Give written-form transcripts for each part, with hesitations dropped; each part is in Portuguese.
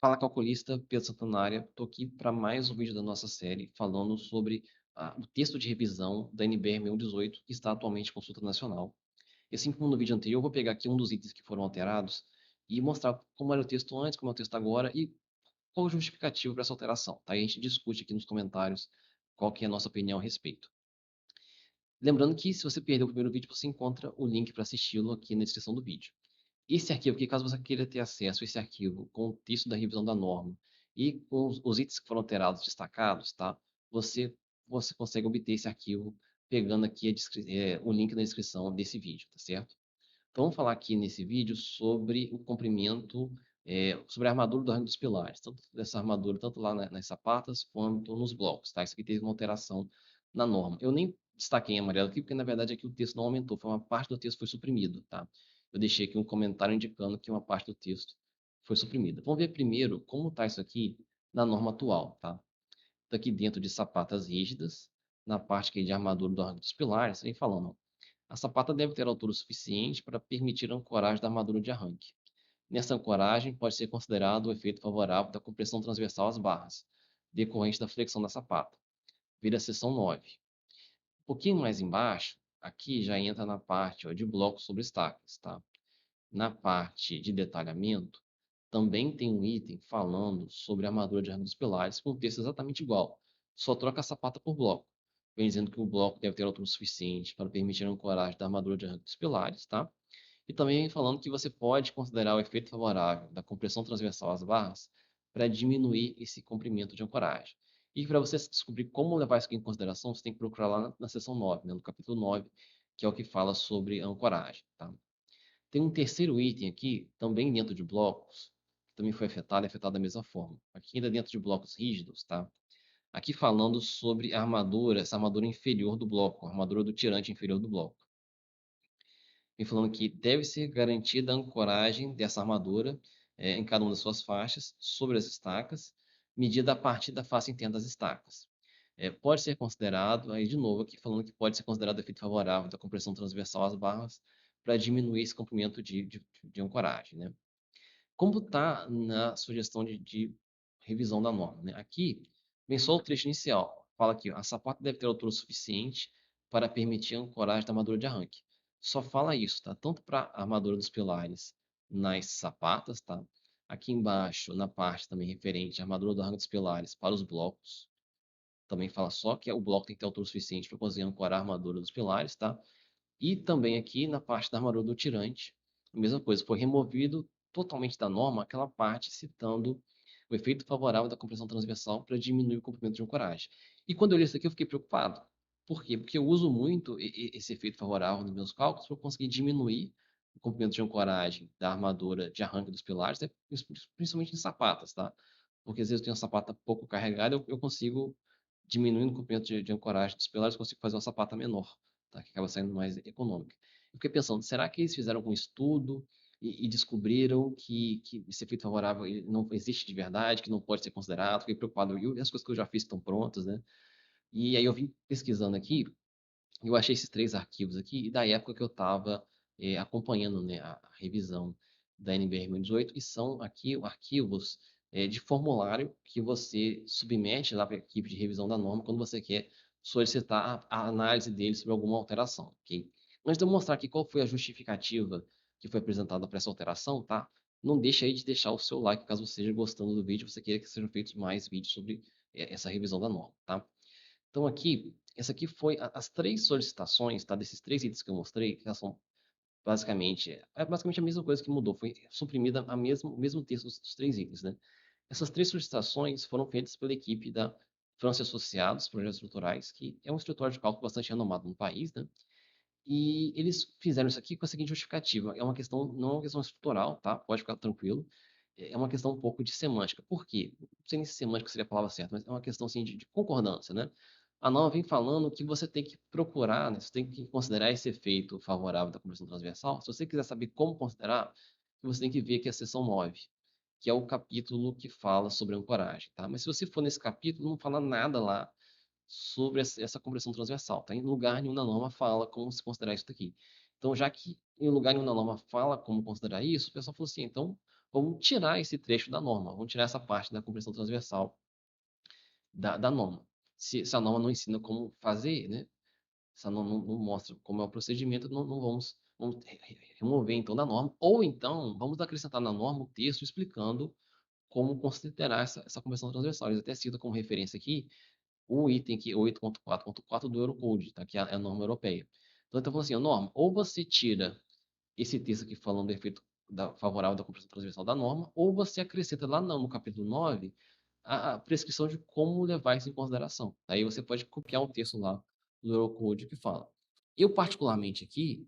Fala calculista, Pedro Santana. Estou aqui para mais um vídeo da nossa série falando sobre o texto de revisão da NBR 1018 que está atualmente em consulta nacional. E assim como no vídeo anterior, eu vou pegar aqui um dos itens que foram alterados e mostrar como era o texto antes, como é o texto agora e qual o justificativo para essa alteração. Tá? E a gente discute aqui nos comentários qual que é a nossa opinião a respeito. Lembrando que se você perdeu o primeiro vídeo, você encontra o link para assisti-lo aqui na descrição do vídeo. Esse arquivo aqui, caso você queira ter acesso a esse arquivo com o texto da revisão da norma e com os itens que foram alterados destacados, tá? Você consegue obter esse arquivo pegando aqui o link na descrição desse vídeo, tá certo? Então, vamos falar aqui nesse vídeo sobre o comprimento, sobre a armadura do arranque dos pilares, tanto dessa armadura, tanto lá nas sapatas quanto nos blocos, tá? Isso aqui teve uma alteração na norma. Eu nem destaquei em amarelo aqui, porque na verdade aqui o texto não aumentou, foi uma parte do texto foi suprimido, tá? Eu deixei aqui um comentário indicando que uma parte do texto foi suprimida. Vamos ver primeiro como está isso aqui na norma atual, tá? Tá aqui dentro de sapatas rígidas, na parte aqui de armadura do arranque dos pilares, vem falando, a sapata deve ter altura suficiente para permitir a ancoragem da armadura de arranque. Nessa ancoragem, pode ser considerado o efeito favorável da compressão transversal às barras, decorrente da flexão da sapata. Vira a seção 9. Um pouquinho mais embaixo, aqui já entra na parte de blocos sobre estacas. Tá? Na parte de detalhamento, também tem um item falando sobre a armadura de arranque dos pilares com um texto exatamente igual. Só troca a sapata por bloco. Vem dizendo que o bloco deve ter altura suficiente para permitir a ancoragem da armadura de arranque dos pilares, tá? E também falando que você pode considerar o efeito favorável da compressão transversal às barras para diminuir esse comprimento de ancoragem. E para você descobrir como levar isso aqui em consideração, você tem que procurar lá na seção 9, né, no capítulo 9, que é o que fala sobre ancoragem. Tá? Tem um terceiro item aqui, também dentro de blocos, que também foi afetado, é afetado da mesma forma. Aqui ainda dentro de blocos rígidos, tá? Aqui falando sobre a armadura, essa armadura inferior do bloco, a armadura do tirante inferior do bloco. Vem falando que deve ser garantida a ancoragem dessa armadura em cada uma das suas faixas sobre as estacas, medida a partir da face interna das estacas. Pode ser considerado, aí de novo aqui falando que pode ser considerado efeito favorável da compressão transversal às barras para diminuir esse comprimento de ancoragem. Né? Como está na sugestão de revisão da norma? Né? Aqui vem só o trecho inicial. Fala aqui, ó, a sapata deve ter altura suficiente para permitir a ancoragem da armadura de arranque. Só fala isso, tá? Tanto para a armadura dos pilares nas sapatas, tá? Aqui embaixo, na parte também referente à armadura do arranque dos pilares para os blocos, também fala só que o bloco tem que ter altura suficiente para conseguir ancorar a armadura dos pilares, tá? E também aqui na parte da armadura do tirante, a mesma coisa, foi removido totalmente da norma aquela parte citando o efeito favorável da compressão transversal para diminuir o comprimento de ancoragem. E quando eu li isso aqui, eu fiquei preocupado. Por quê? Porque eu uso muito esse efeito favorável nos meus cálculos para conseguir diminuir o comprimento de ancoragem da armadura de arranque dos pilares, né? Principalmente em sapatas, tá? Porque às vezes eu tenho uma sapata pouco carregada, eu consigo, diminuindo o comprimento de ancoragem dos pilares, eu consigo fazer uma sapata menor, tá? Que acaba saindo mais econômica. Eu fiquei pensando, será que eles fizeram algum estudo e descobriram que esse efeito favorável ele não existe de verdade, que não pode ser considerado? Fiquei preocupado. E as coisas que eu já fiz estão prontas, né? E aí eu vim pesquisando aqui, eu achei esses três arquivos aqui, e da época que eu estava acompanhando, né, a revisão da NBR 1018, e são aqui arquivos de formulário que você submete lá para a equipe de revisão da norma quando você quer solicitar a análise deles sobre alguma alteração, ok? Antes de eu mostrar aqui qual foi a justificativa que foi apresentada para essa alteração, tá? Não deixe aí de deixar o seu like caso você esteja gostando do vídeo, você queira que sejam feitos mais vídeos sobre essa revisão da norma, tá? Então aqui, essa aqui foi as três solicitações, tá? Desses três itens que eu mostrei, que elas são basicamente a mesma coisa que mudou, foi suprimida o mesmo texto dos três itens, né? Essas três solicitações foram feitas pela equipe da França Associados Projetos Estruturais, que é um escritório de cálculo bastante renomado no país, né? E eles fizeram isso aqui com a seguinte justificativa: é uma questão, não é uma questão estrutural, tá? Pode ficar tranquilo. É uma questão um pouco de semântica. Por quê? Não sei nem se semântica seria a palavra certa, mas é uma questão assim, de concordância, né? A norma vem falando que você tem que procurar, né? Você tem que considerar esse efeito favorável da compressão transversal. Se você quiser saber como considerar, você tem que ver aqui a seção 9, que é o capítulo que fala sobre ancoragem, tá? Mas se você for nesse capítulo, não fala nada lá sobre essa compressão transversal. Tá? Em lugar nenhum na norma fala como se considerar isso daqui. Então, já que em lugar nenhum na norma fala como considerar isso, o pessoal falou assim, então vamos tirar esse trecho da norma, vamos tirar essa parte da compreensão transversal da norma. Se a norma não ensina como fazer, né? Se a norma não mostra como é o procedimento, não vamos remover então da norma, ou então vamos acrescentar na norma o texto explicando como considerar essa compreensão transversal. Eles até citam como referência aqui o item que 8.4.4 do Eurocode, tá? Que é a norma europeia. Então, ele tá falando assim, norma, ou você tira esse texto aqui falando do efeito favorável da compreensão transversal da norma, ou você acrescenta lá no capítulo 9 a prescrição de como levar isso em consideração. Aí você pode copiar um texto lá do Eurocode que fala. Eu, particularmente aqui,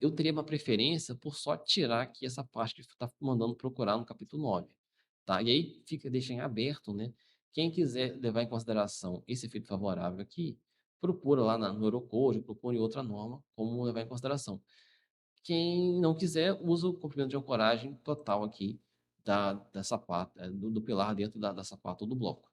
eu teria uma preferência por só tirar aqui essa parte que está mandando procurar no capítulo 9. Tá? E aí deixa em aberto, né? Quem quiser levar em consideração esse efeito favorável aqui, procura lá no Eurocode, procure outra norma como levar em consideração. Quem não quiser, usa o comprimento de ancoragem total aqui da sapata, do pilar dentro da sapata ou do bloco.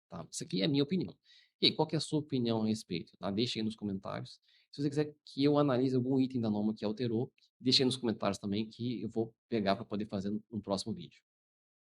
Tá? Isso aqui é a minha opinião. E aí, qual que é a sua opinião a respeito? Tá? Deixa aí nos comentários. Se você quiser que eu analise algum item da norma que alterou, deixa aí nos comentários também que eu vou pegar para poder fazer no próximo vídeo.